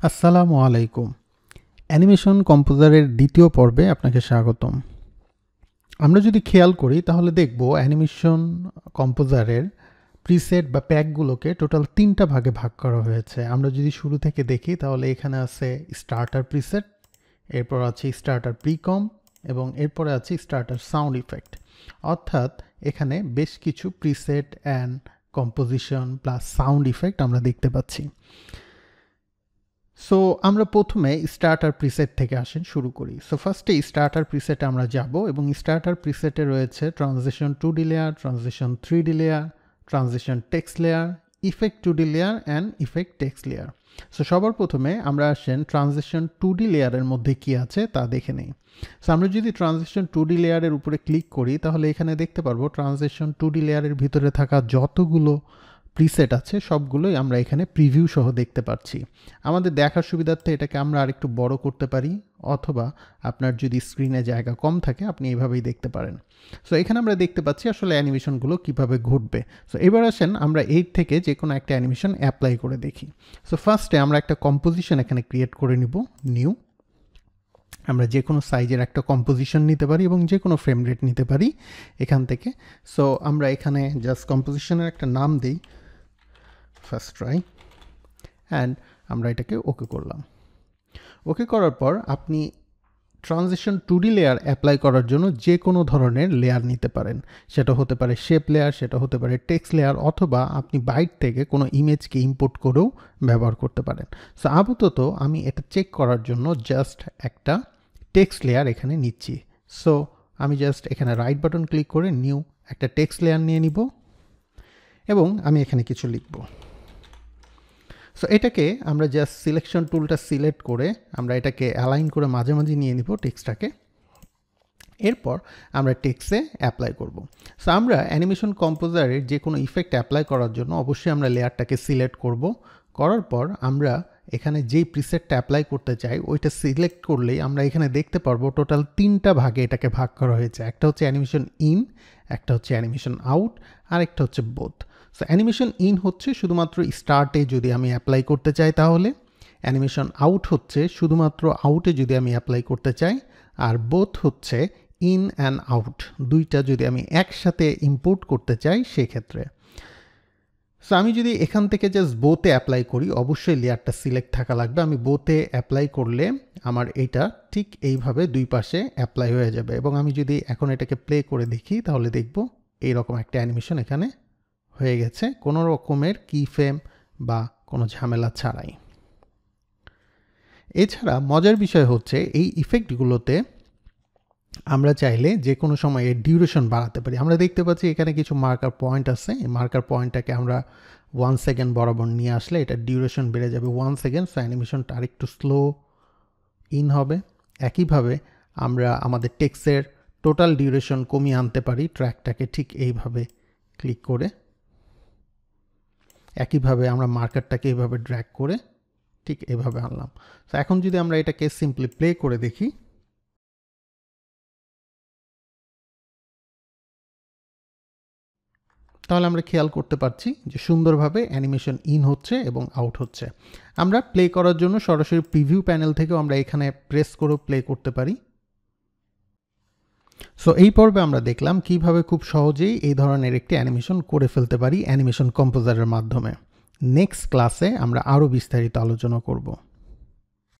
আসসালামু আলাইকুম। অ্যানিমেশন কম্পোজারের দ্বিতীয় পর্বে আপনাকে স্বাগতম। আমরা যদি খেয়াল করি তাহলে দেখব অ্যানিমেশন কম্পোজারের প্রিসেট বা প্যাকগুলোকে টোটাল ৩টা ভাগে ভাগ করা হয়েছে। আমরা যদি শুরু থেকে দেখি তাহলে এখানে আছে স্টার্টার প্রিসেট, এরপর আছে স্টার্টার প্রিকম এবং এরপরে আছে স্টার্টার সাউন্ড ইফেক্ট। অর্থাৎ এখানে বেশ কিছু preset and composition plus sound effect আমরা দেখতে পাচ্ছি। সো আমরা প্রথমে স্টার্টার প্রিসেট থেকে শুরু করি। সো ফার্স্টে স্টার্টার প্রিসেটে আমরা যাব এবং স্টার্টার প্রিসেটে রয়েছে transition 2D layer, transition 3D layer, transition text layer, effect 2D layer and effect text layer. So সবার প্রথমে আমরা ট্রানজিশন 2D লেয়ারের মধ্যে কি আছে তা দেখে নেই। সো আমরা যদি ট্রানজিশন 2D লেয়ারের উপরে ক্লিক করি তাহলে এখানে দেখতে পারবো ট্রানজিশন 2D লেয়ারের ভিতরে থাকা যতগুলো প্রিসেট আছে সবগুলোই আমরা এখানে প্রিভিউ সহ দেখতে পাচ্ছি। আমাদের দেখার সুবিধার্থে এটাকে আমরা আরেকটু বড় করতে পারি, অথবা আপনার যদি স্ক্রিনে জায়গা কম থাকে আপনি এইভাবেই দেখতে পারেন। সো এখানে আমরা দেখতে পাচ্ছি আসলে অ্যানিমেশনগুলো কিভাবে ঘটবে। সো এবার আসেন আমরা এই থেকে যে কোনো একটা অ্যানিমেশন অ্যাপ্লাই করে দেখি। সো ফার্স্টে আমরা একটা কম্পোজিশন এখানে ক্রিয়েট করে নিব, নিউ। আমরা যে কোনো সাইজের একটা কম্পোজিশন নিতে পারি এবং যে কোনো ফ্রেম রেট নিতে পারি এখান থেকে। সো আমরা এখানে জাস্ট কম্পোজিশনের একটা নাম দিই, ফার্স্ট ট্রাই, অ্যান্ড আমরা এটাকে ওকে করলাম। ওকে করার পর আপনি ট্রানজিশন 2D লেয়ার অ্যাপ্লাই করার জন্য যে কোনো ধরনের লেয়ার নিতে পারেন। সেটা হতে পারে শেপ লেয়ার, সেটা হতে পারে টেক্সট লেয়ার, অথবা আপনি বাইট থেকে কোনো ইমেজকে ইম্পোর্ট করেও ব্যবহার করতে পারেন। সো আপাতত আমি এটা চেক করার জন্য জাস্ট একটা টেক্সট লেয়ার এখানে নিচ্ছি। সো আমি জাস্ট এখানে রাইট বাটন ক্লিক করে নিউ একটা টেক্সট লেয়ার নিয়ে নিব এবং আমি এখানে কিছু লিখব। সো এটাকে আমরা জাস্ট সিলেকশন টুলটা সিলেক্ট করে আমরা এটাকে অ্যালাইন করে মাঝামাঝি নিয়ে নিব টেক্সটটাকে। এরপর আমরা টেক্সটে অ্যাপ্লাই করব। সো আমরা অ্যানিমেশন কম্পোজারের যে কোনো ইফেক্ট অ্যাপ্লাই করার জন্য অবশ্যই আমরা লেয়ারটাকে সিলেক্ট করব। করার পর আমরা এখানে যেই প্রিসেটটা অ্যাপ্লাই করতে চাই ওইটা সিলেক্ট করলেই আমরা এখানে দেখতে পারবো টোটাল 3টা ভাগে এটাকে ভাগ করা হয়েছে। একটা হচ্ছে অ্যানিমেশন ইন, একটা হচ্ছে অ্যানিমেশন আউট, আর একটা হচ্ছে বোথ। সো অ্যানিমেশন ইন হচ্ছে শুধুমাত্র স্টার্টে যদি আমি অ্যাপ্লাই করতে চাই তাহলে, অ্যানিমেশন আউট হচ্ছে শুধুমাত্র আউটে যদি আমি অ্যাপ্লাই করতে চাই, আর বোথ হচ্ছে ইন অ্যান্ড আউট, দুইটা যদি আমি একসাথে ইম্পোর্ট করতে চাই সেক্ষেত্রে। সো আমি যদি এখান থেকে জাস্ট বোতে অ্যাপ্লাই করি অবশ্যই লেয়ারটা সিলেক্ট থাকা লাগবে। আমি বোতে অ্যাপ্লাই করলে আমার এইটা ঠিক এইভাবে দুই পাশে অ্যাপ্লাই হয়ে যাবে, এবং আমি যদি এখন এটাকে প্লে করে দেখি তাহলে দেখব এইরকম একটা অ্যানিমেশন এখানে হয়ে গেছে, কোনো রকমের কি ফ্রেম বা কোনো ঝামেলা ছাড়াই। এছাড়া মজার বিষয় হচ্ছে এই ইফেক্টগুলোতে আমরা চাইলে যে কোনো সময় এর ডিউরেশন বাড়াতে পারি। আমরা দেখতে পাচ্ছি এখানে কিছু মার্কার পয়েন্ট আছে, এই মার্কার পয়েন্টটাকে আমরা 1 সেকেন্ড বরাবর নিয়ে আসলে এটা ডিউরেশন বেড়ে যাবে 1 সেকেন্ড। সো অ্যানিমেশনটা আরেকটু স্লো ইন হবে। একইভাবে আমরা আমাদের টেক্সটের টোটাল ডিউরেশন কমিয়ে আনতে পারি ট্র্যাকটাকে ঠিক এইভাবে ক্লিক করে। একইভাবে আমরা মার্কারটাকে এইভাবে ড্র্যাগ করে ঠিক এইভাবে আনলাম। তো এখন যদি আমরা এটাকে সিম্পলি প্লে করে দেখি তাহলে আমরা খেয়াল করতে পারছি যে সুন্দরভাবে অ্যানিমেশন ইন হচ্ছে এবং আউট হচ্ছে। আমরা প্লে করার জন্য সরাসরি প্রিভিউ প্যানেল থেকেও আমরা এখানে প্রেস করেও প্লে করতে পারি। সো এই পর্বে আমরা দেখলাম কিভাবে খুব সহজেই এই ধরনের একটি অ্যানিমেশন করে ফেলতে পারি অ্যানিমেশন কম্পোজারের মাধ্যমে। নেক্সট ক্লাসে আমরা আরও বিস্তারিত আলোচনা করব।